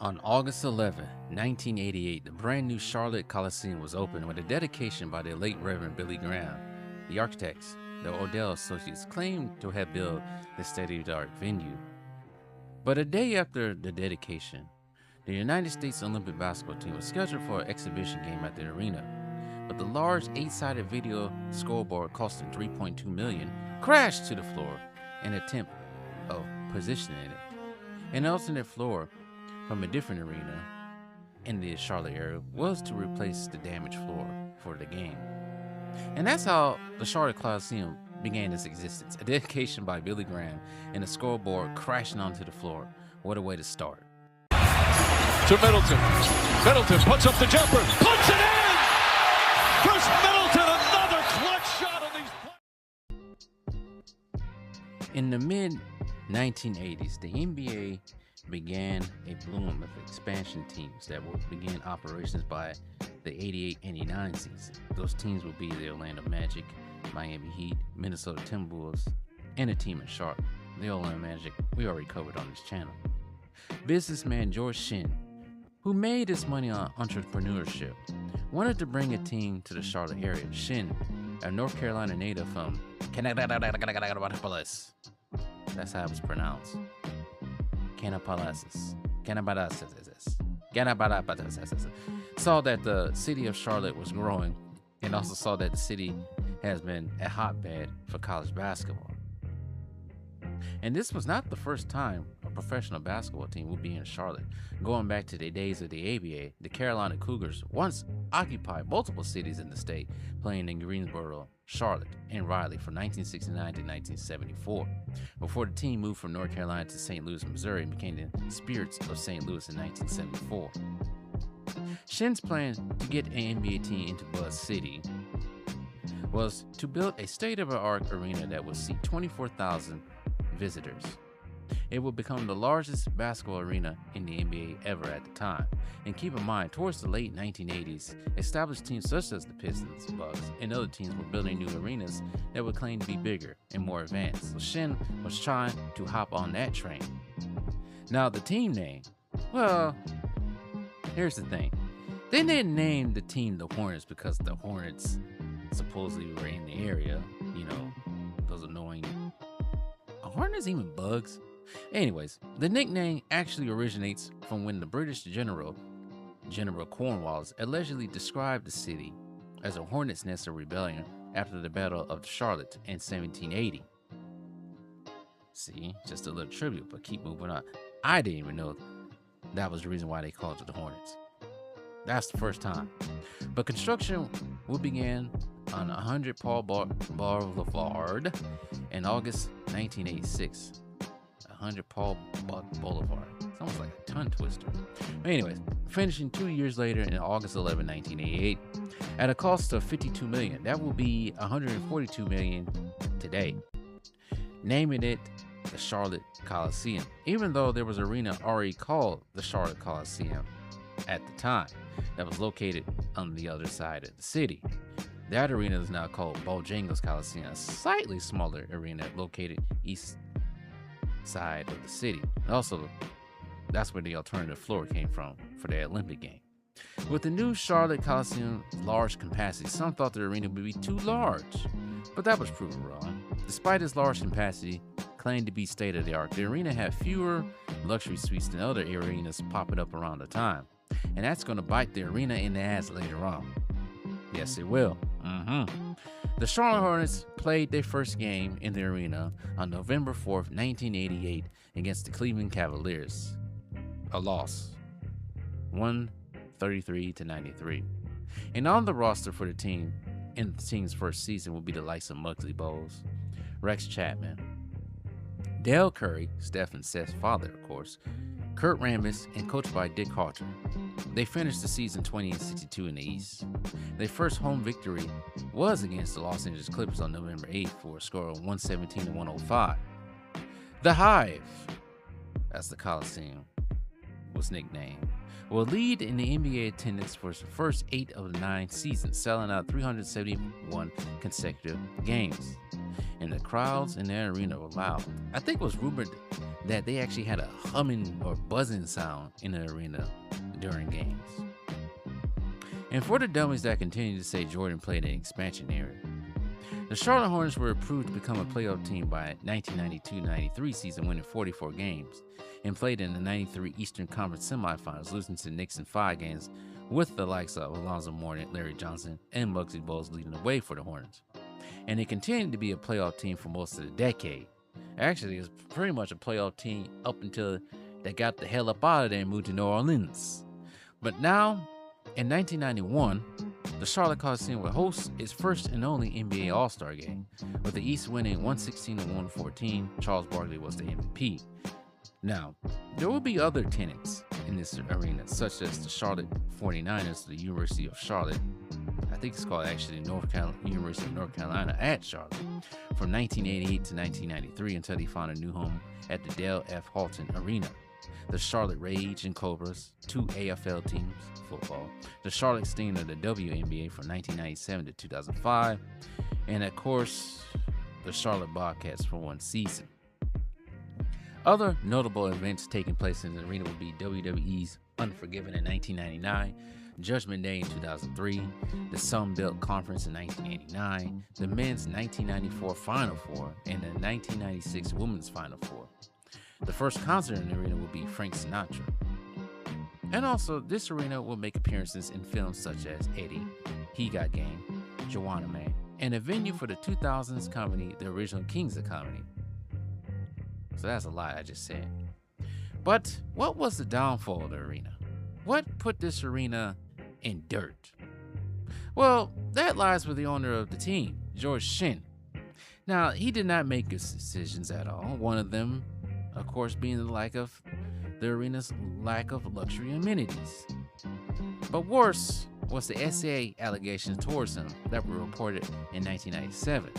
On August 11, 1988, the brand new Charlotte Coliseum was opened with a dedication by the late Reverend Billy Graham. The architects, the Odell Associates, claimed to have built the state-of-the-art venue. But a day after the dedication, the United States Olympic basketball team was scheduled for an exhibition game at the arena. But the large 8-sided video scoreboard costing $3.2 million crashed to the floor in an attempt of positioning it. An alternate floor from a different arena in the Charlotte area was to replace the damaged floor for the game. And that's how the Charlotte Coliseum began its existence. A dedication by Billy Graham and the scoreboard crashing onto the floor. What a way to start. To Middleton. Middleton puts up the jumper. Puts it in! Chris Middleton, another clutch shot on these. In the mid-1980s, the NBA began a bloom of expansion teams that would begin operations by the 88-89 season. Those teams would be the Orlando Magic, Miami Heat, Minnesota Timberwolves, and a team in Charlotte. The Orlando Magic we already covered on this channel. Businessman George Shinn, who made his money on entrepreneurship, wanted to bring a team to the Charlotte area. Shinn, a North Carolina native from Kannapolis. That's how it was pronounced. Kannapolis. Saw that the city of Charlotte was growing and also saw that the city has been a hotbed for college basketball. And this was not the first time a professional basketball team would be in Charlotte. Going back to the days of the ABA, the Carolina Cougars once occupied multiple cities in the state, playing in Greensboro, Charlotte, and Raleigh from 1969 to 1974, before the team moved from North Carolina to St. Louis, Missouri, and became the Spirits of St. Louis in 1974. Shinn's plan to get an NBA team into Buzz City was to build a state-of-the-art arena that would seat 24,000 visitors. It would become the largest basketball arena in the NBA ever at the time. And keep in mind, towards the late 1980s, established teams such as the Pistons, Bucks, and other teams were building new arenas that would claim to be bigger and more advanced. So Shinn was trying to hop on that train. Now, the team name, well, here's the thing. They didn't name the team the Hornets because the Hornets supposedly were in the area. You know, those annoying... Are Hornets even bugs? Anyways, the nickname actually originates from when the British General Cornwallis, allegedly described the city as a hornet's nest of rebellion after the Battle of Charlotte in 1780. See, just a little tribute, but keep moving on. I didn't even know that was the reason why they called it the Hornets. That's the first time. But construction will begin on 100 Paul Boulevard in August 1986. 100 Paul Boulevard. It's almost like a tongue twister. Anyways, finishing 2 years later in August 11, 1988, at a cost of $52 million. That will be $142 million today. Naming it the Charlotte Coliseum, even though there was an arena already called the Charlotte Coliseum at the time that was located on the other side of the city. That arena is now called Bojangles Coliseum, a slightly smaller arena located east side of the city. Also, that's where the alternative floor came from for the Olympic game. With the new Charlotte Coliseum's large capacity, some thought the arena would be too large, but that was proven wrong. Despite its large capacity, claimed to be state-of-the-art, the arena had fewer luxury suites than other arenas popping up around the time, and that's going to bite the arena in the ass later on. Yes, it will. The Charlotte Hornets played their first game in the arena on November 4th, 1988 against the Cleveland Cavaliers. A loss. 133-93. And on the roster for the team in the team's first season will be the likes of Muggsy Bogues, Rex Chapman, Dale Curry, Steph and Seth's father, of course, Kurt Rambis, and coached by Dick Carter. They finished the season 20-62 in the East. Their first home victory was against the Los Angeles Clippers on November 8th for a score of 117-105. The Hive, that's the Coliseum, was nicknamed, will lead in the NBA attendance for the first 8 of the 9 seasons, selling out 371 consecutive games. And the crowds in their arena were loud. I think it was rumored that they actually had a humming or buzzing sound in the arena during games. And for the dummies that continue to say Jordan played in expansion area, the Charlotte Hornets were approved to become a playoff team by 1992-93 season, winning 44 games, and played in the 93 Eastern Conference semifinals, losing to the Knicks in 5 games, with the likes of Alonzo Mourning, Larry Johnson, and Muggsy Bogues leading the way for the Hornets. And they continued to be a playoff team for most of the decade. Actually, it was pretty much a playoff team up until they got the hell up out of there and moved to New Orleans. But now, in 1991, the Charlotte Coliseum will host its first and only NBA All-Star game, with the East winning 116-114. Charles Barkley was the MVP. Now, there will be other tenants in this arena, such as the Charlotte 49ers, the University of Charlotte. I think it's called actually University of North Carolina at Charlotte, from 1988 to 1993 until they found a new home at the Dale F. Halton Arena. The Charlotte Rage and Cobras, 2 AFL teams, football. The Charlotte Sting of the WNBA from 1997 to 2005. And of course, the Charlotte Bobcats for 1 season. Other notable events taking place in the arena would be WWE's Unforgiven in 1999, Judgment Day in 2003, the Sun Belt Conference in 1989, the men's 1994 Final Four, and the 1996 women's Final Four. The first concert in the arena will be Frank Sinatra. And also, this arena will make appearances in films such as Eddie, He Got Game, Joanna Man, and a venue for the 2000s comedy, The Original Kings of Comedy. So that's a lot I just said. But what was the downfall of the arena? What put this arena in dirt? Well, that lies with the owner of the team, George Shinn. Now, he did not make good decisions at all. One of them, of course, being the arena's lack of luxury amenities. But worse was the SAA allegations towards him that were reported in 1997.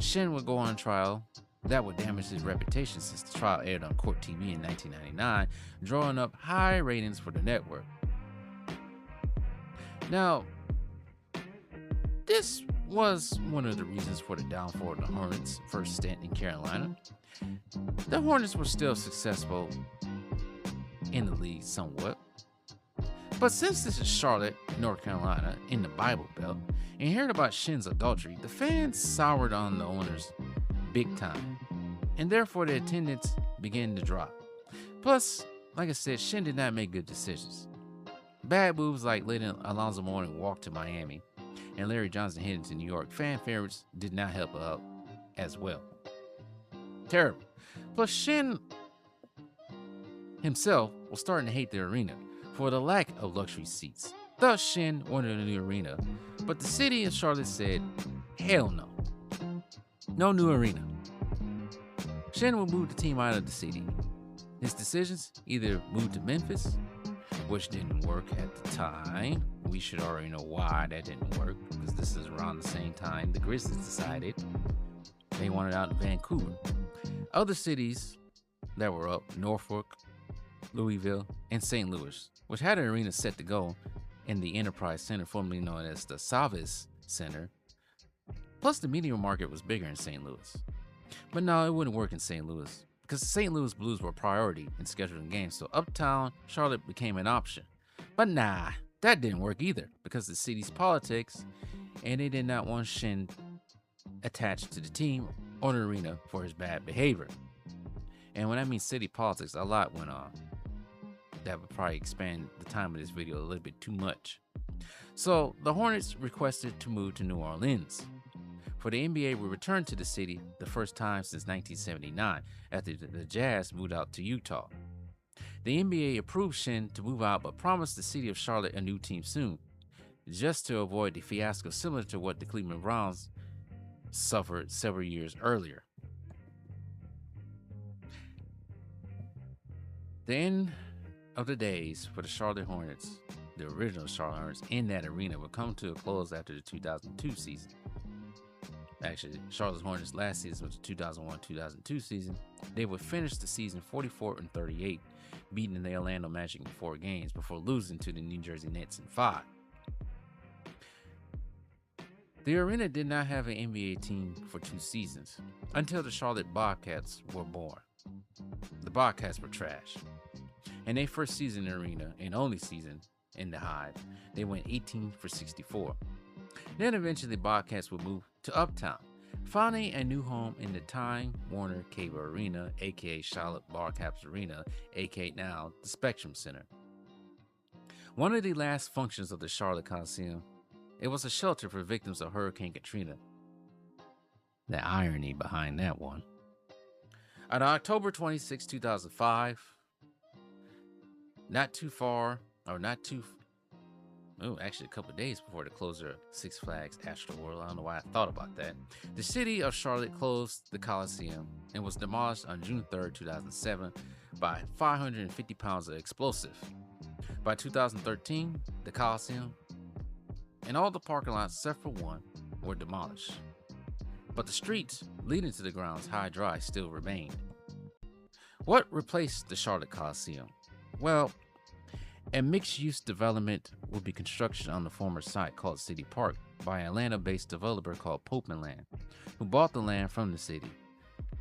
Shinn would go on trial that would damage his reputation since the trial aired on Court TV in 1999, drawing up high ratings for the network. Now, this was one of the reasons for the downfall of the Hornets' first stint in Carolina. The Hornets were still successful in the league somewhat. But since this is Charlotte, North Carolina, in the Bible Belt, and hearing about Shinn's adultery, the fans soured on the owners big time, and therefore the attendance began to drop. Plus, like I said, Shinn did not make good decisions. Bad moves like letting Alonzo Mourning walk to Miami and Larry Johnson heading to New York, fan favorites did not help out as well. Terrible. Plus, Shinn himself was starting to hate the arena for the lack of luxury seats. Thus, Shinn wanted a new arena, but the city of Charlotte said, hell no. No new arena. Shinn would move the team out of the city. His decisions either move to Memphis, which didn't work at the time. We should already know why that didn't work, because this is around the same time the Grizzlies decided they wanted out in Vancouver. Other cities that were up, Norfolk, Louisville, and St. Louis, which had an arena set to go in the Enterprise Center, formerly known as the Savas Center. Plus, the media market was bigger in St. Louis. But no, it wouldn't work in St. Louis, because the St. Louis Blues were a priority in scheduling games, so uptown Charlotte became an option. But nah, that didn't work either, because of the city's politics, and they did not want Shinn attached to the team or the arena for his bad behavior. And when I mean city politics, a lot went on. That would probably expand the time of this video a little bit too much. So the Hornets requested to move to New Orleans, for the NBA would return to the city the first time since 1979 after the Jazz moved out to Utah. The NBA approved Shinn to move out but promised the city of Charlotte a new team soon, just to avoid the fiasco similar to what the Cleveland Browns suffered several years earlier. The end of the days for the Charlotte Hornets, the original Charlotte Hornets, in that arena would come to a close after the 2002 season. Actually, Charlotte Hornets' last season was the 2001-2002 season. They would finish the season 44-38, beating the Orlando Magic in 4 games before losing to the New Jersey Nets in 5. The arena did not have an NBA team for 2 seasons until the Charlotte Bobcats were born. The Bobcats were trash. In their first season in the arena and only season in the Hive, they went 18 for 64. Then eventually the Bobcats would move to Uptown, finding a new home in the Time Warner Cable Arena, aka Charlotte Bobcats Arena, aka now the Spectrum Center. One of the last functions of the Charlotte Coliseum, it was a shelter for victims of Hurricane Katrina. The irony behind that one. On October 26, 2005, actually a couple of days before the closure of Six Flags Astroworld, I don't know why I thought about that, the city of Charlotte closed the Coliseum and was demolished on June 3rd, 2007 by 550 pounds of explosive. By 2013, the Coliseum and all the parking lots except for one were demolished. But the streets leading to the grounds high dry still remained. What replaced the Charlotte Coliseum? Well, a mixed-use development would be construction on the former site called City Park by an Atlanta-based developer called Popeman Land, who bought the land from the city.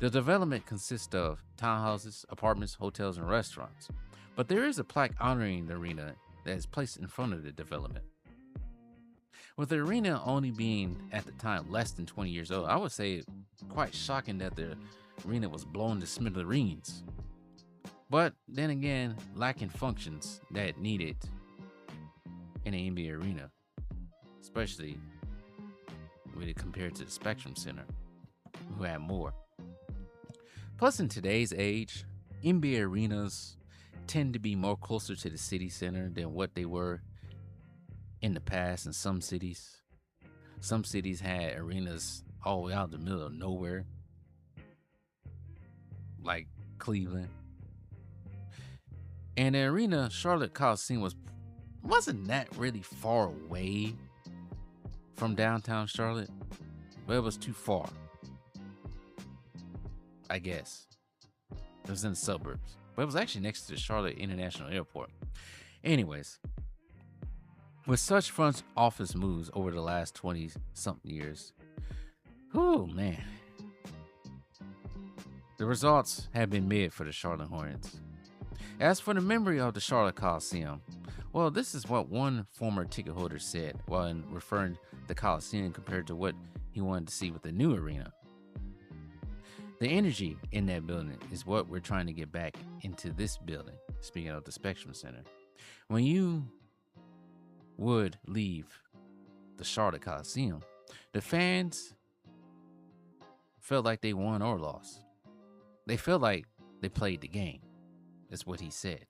The development consists of townhouses, apartments, hotels, and restaurants. But there is a plaque honoring the arena that is placed in front of the development. With the arena only being, at the time, less than 20 years old, I would say quite shocking that the arena was blown to smithereens. But then again, lacking functions that needed in an NBA arena, especially when it compared to the Spectrum Center, who had more. Plus, in today's age, NBA arenas tend to be more closer to the city center than what they were in the past in some cities. Some cities had arenas all the way out in the middle of nowhere, like Cleveland. And the arena, Charlotte Coliseum, wasn't that really far away from downtown Charlotte, but it was too far, I guess. It was in the suburbs, but it was actually next to the Charlotte International Airport. Anyways, with such front office moves over the last 20-something years, oh man, the results have been mid for the Charlotte Hornets. As for the memory of the Charlotte Coliseum, well, this is what one former ticket holder said while referring to the Coliseum compared to what he wanted to see with the new arena. The energy in that building is what we're trying to get back into this building, speaking of the Spectrum Center. When you would leave the Charlotte Coliseum, the fans felt like they won or lost. They felt like they played the game. That's what he said.